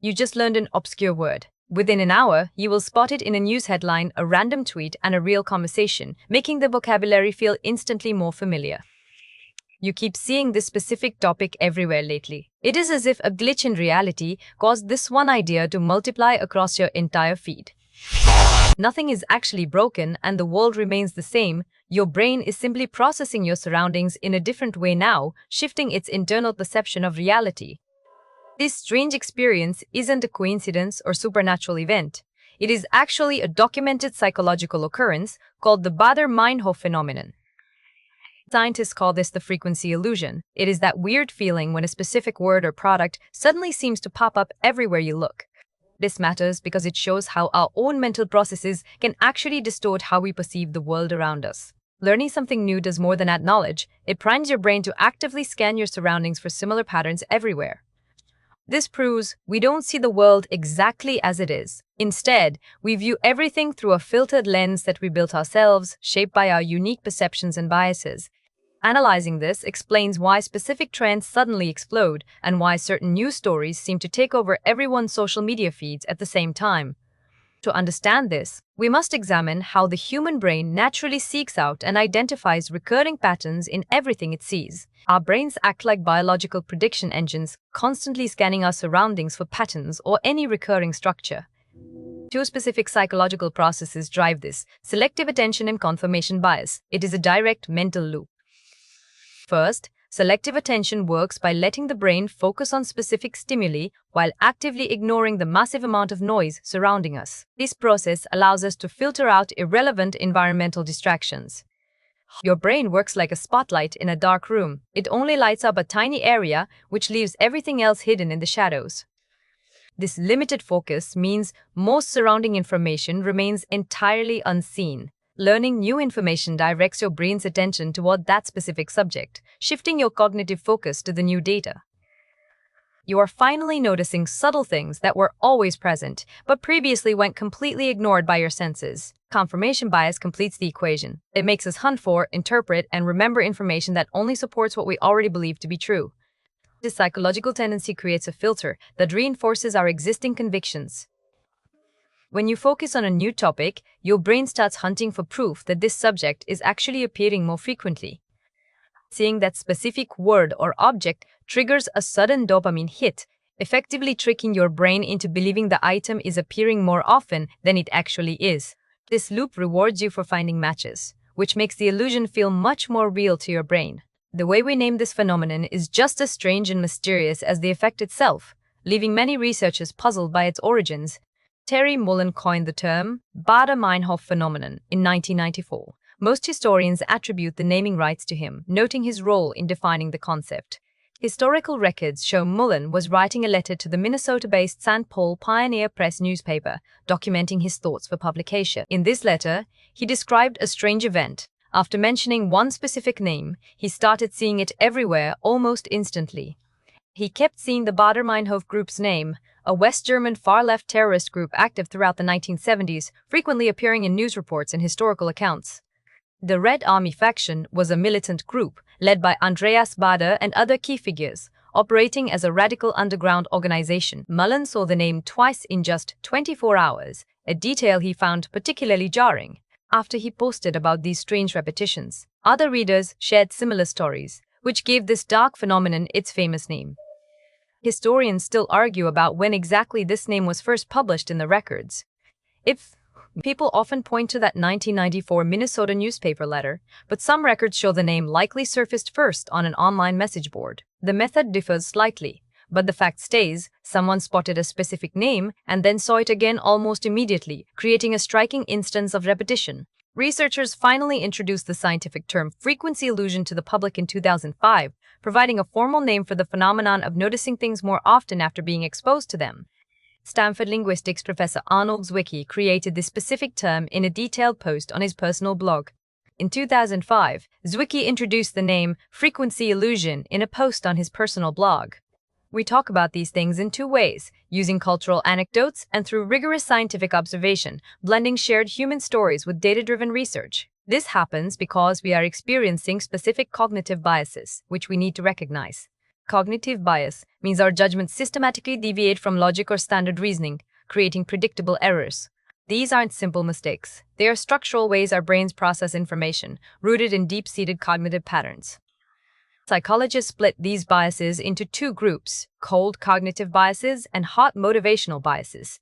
You just learned an obscure word. Within an hour, you will spot it in a news headline, a random tweet, and a real conversation, making the vocabulary feel instantly more familiar. You keep seeing this specific topic everywhere lately. It is as if a glitch in reality caused this one idea to multiply across your entire feed. Nothing is actually broken and the world remains the same. Your brain is simply processing your surroundings in a different way now, shifting its internal perception of reality. This strange experience isn't a coincidence or supernatural event. It is actually a documented psychological occurrence called the Baader-Meinhof phenomenon. Scientists call this the frequency illusion. It is that weird feeling when a specific word or product suddenly seems to pop up everywhere you look. This matters because it shows how our own mental processes can actually distort how we perceive the world around us. Learning something new does more than add knowledge. It primes your brain to actively scan your surroundings for similar patterns everywhere. This proves we don't see the world exactly as it is. Instead, we view everything through a filtered lens that we built ourselves, shaped by our unique perceptions and biases. Analyzing this explains why specific trends suddenly explode and why certain news stories seem to take over everyone's social media feeds at the same time. To understand this, we must examine how the human brain naturally seeks out and identifies recurring patterns in everything it sees. Our brains act like biological prediction engines, constantly scanning our surroundings for patterns or any recurring structure. Two specific psychological processes drive this: selective attention and confirmation bias. It is a direct mental loop. First, selective attention works by letting the brain focus on specific stimuli while actively ignoring the massive amount of noise surrounding us. This process allows us to filter out irrelevant environmental distractions. Your brain works like a spotlight in a dark room. It only lights up a tiny area, which leaves everything else hidden in the shadows. This limited focus means most surrounding information remains entirely unseen. Learning new information directs your brain's attention toward that specific subject, shifting your cognitive focus to the new data. You are finally noticing subtle things that were always present, but previously went completely ignored by your senses. Confirmation bias completes the equation. It makes us hunt for, interpret, and remember information that only supports what we already believe to be true. This psychological tendency creates a filter that reinforces our existing convictions. When you focus on a new topic, your brain starts hunting for proof that this subject is actually appearing more frequently. Seeing that specific word or object triggers a sudden dopamine hit, effectively tricking your brain into believing the item is appearing more often than it actually is. This loop rewards you for finding matches, which makes the illusion feel much more real to your brain. The way we name this phenomenon is just as strange and mysterious as the effect itself, leaving many researchers puzzled by its origins. Terry Mullen coined the term Baader-Meinhof phenomenon in 1994. Most historians attribute the naming rights to him, noting his role in defining the concept. Historical records show Mullen was writing a letter to the Minnesota-based St. Paul Pioneer Press newspaper, documenting his thoughts for publication. In this letter, he described a strange event. After mentioning one specific name, he started seeing it everywhere almost instantly. He kept seeing the Baader-Meinhof group's name, a West German far-left terrorist group active throughout the 1970s, frequently appearing in news reports and historical accounts. The Red Army faction was a militant group led by Andreas Baader and other key figures, operating as a radical underground organization. Mullen saw the name twice in just 24 hours, a detail he found particularly jarring. After he posted about these strange repetitions, other readers shared similar stories, which gave this dark phenomenon its famous name. Historians still argue about when exactly this name was first published in the records. People often point to that 1994 Minnesota newspaper letter, but some records show the name likely surfaced first on an online message board. The method differs slightly, but the fact stays: someone spotted a specific name and then saw it again almost immediately, creating a striking instance of repetition. Researchers finally introduced the scientific term frequency illusion to the public in 2005, providing a formal name for the phenomenon of noticing things more often after being exposed to them. Stanford linguistics professor Arnold Zwicky created this specific term in a detailed post on his personal blog. In 2005, Zwicky introduced the name frequency illusion in a post on his personal blog. We talk about these things in two ways: using cultural anecdotes and through rigorous scientific observation, blending shared human stories with data-driven research. This happens because we are experiencing specific cognitive biases, which we need to recognize. Cognitive bias means our judgments systematically deviate from logic or standard reasoning, creating predictable errors. These aren't simple mistakes. They are structural ways our brains process information, rooted in deep-seated cognitive patterns. Psychologists split these biases into two groups: cold cognitive biases and hot motivational biases.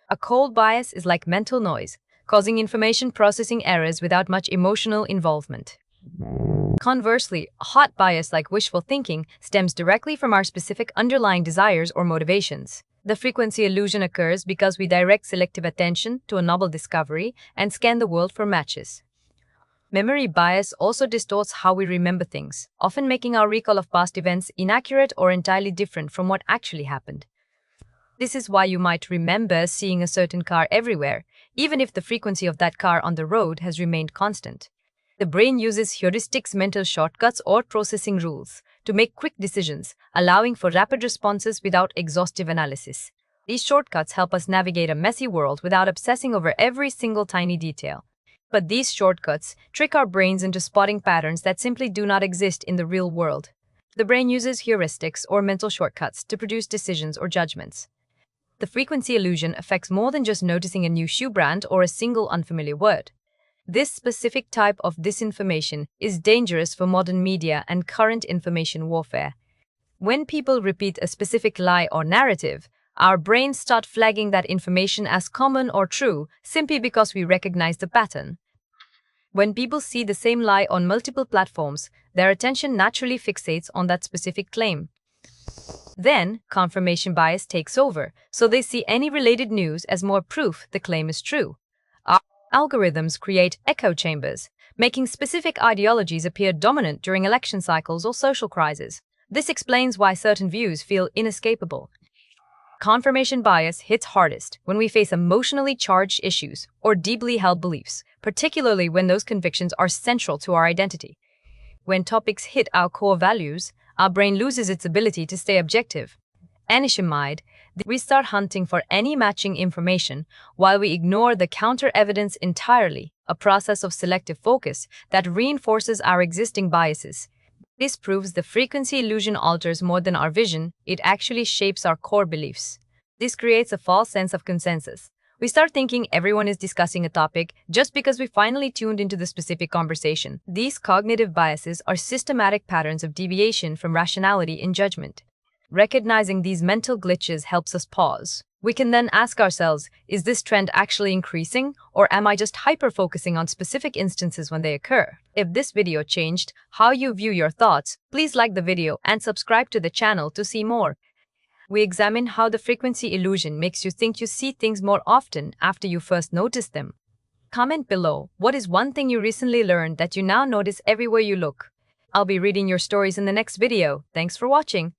A cold bias is like mental noise, causing information processing errors without much emotional involvement. Conversely, a hot bias like wishful thinking stems directly from our specific underlying desires or motivations. The frequency illusion occurs because we direct selective attention to a novel discovery and scan the world for matches. Memory bias also distorts how we remember things, often making our recall of past events inaccurate or entirely different from what actually happened. This is why you might remember seeing a certain car everywhere, even if the frequency of that car on the road has remained constant. The brain uses heuristics, mental shortcuts, or processing rules to make quick decisions, allowing for rapid responses without exhaustive analysis. These shortcuts help us navigate a messy world without obsessing over every single tiny detail. But these shortcuts trick our brains into spotting patterns that simply do not exist in the real world. The brain uses heuristics or mental shortcuts to produce decisions or judgments. The frequency illusion affects more than just noticing a new shoe brand or a single unfamiliar word. This specific type of disinformation is dangerous for modern media and current information warfare. When people repeat a specific lie or narrative, our brains start flagging that information as common or true simply because we recognize the pattern. When people see the same lie on multiple platforms, their attention naturally fixates on that specific claim. Then, confirmation bias takes over, so they see any related news as more proof the claim is true. Our algorithms create echo chambers, making specific ideologies appear dominant during election cycles or social crises. This explains why certain views feel inescapable. Confirmation bias hits hardest when we face emotionally charged issues or deeply held beliefs, particularly when those convictions are central to our identity. When topics hit our core values, our brain loses its ability to stay objective. Anishimide, we start hunting for any matching information while we ignore the counter-evidence entirely, a process of selective focus that reinforces our existing biases. This proves the frequency illusion alters more than our vision, it actually shapes our core beliefs. This creates a false sense of consensus. We start thinking everyone is discussing a topic just because we finally tuned into the specific conversation. These cognitive biases are systematic patterns of deviation from rationality in judgment. Recognizing these mental glitches helps us pause. We can then ask ourselves, is this trend actually increasing, or am I just hyper-focusing on specific instances when they occur? If this video changed how you view your thoughts, please like the video and subscribe to the channel to see more. We examine how the frequency illusion makes you think you see things more often after you first noticed them. Comment below, what is one thing you recently learned that you now notice everywhere you look? I'll be reading your stories in the next video. Thanks for watching.